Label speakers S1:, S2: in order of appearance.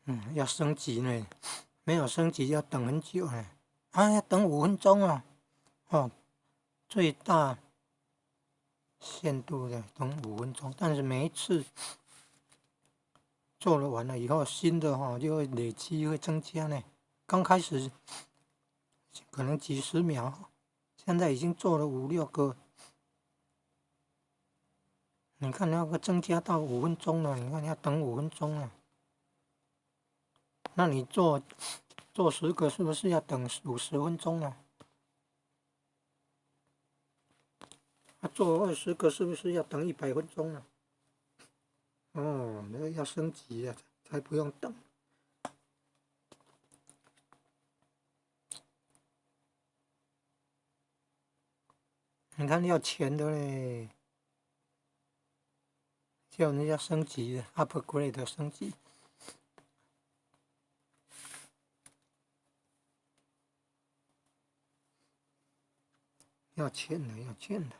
S1: 嗯要升级呢，没有升级要等很久呢，要等5分钟啊，哦，最大限度的等5分钟，但是每一次做了完了以后，新的就会累积会增加呢。刚开始可能几十秒，现在已经做了5、6个，你看那个增加到5分钟了，你看要等5分钟了，那你做10个是不是要等50分钟了？做20个是不是要等100分钟了？那个要升级了，才不用等。你看要钱的嘞，叫人家升级的 ，upgrade 升级，要钱的，要钱的。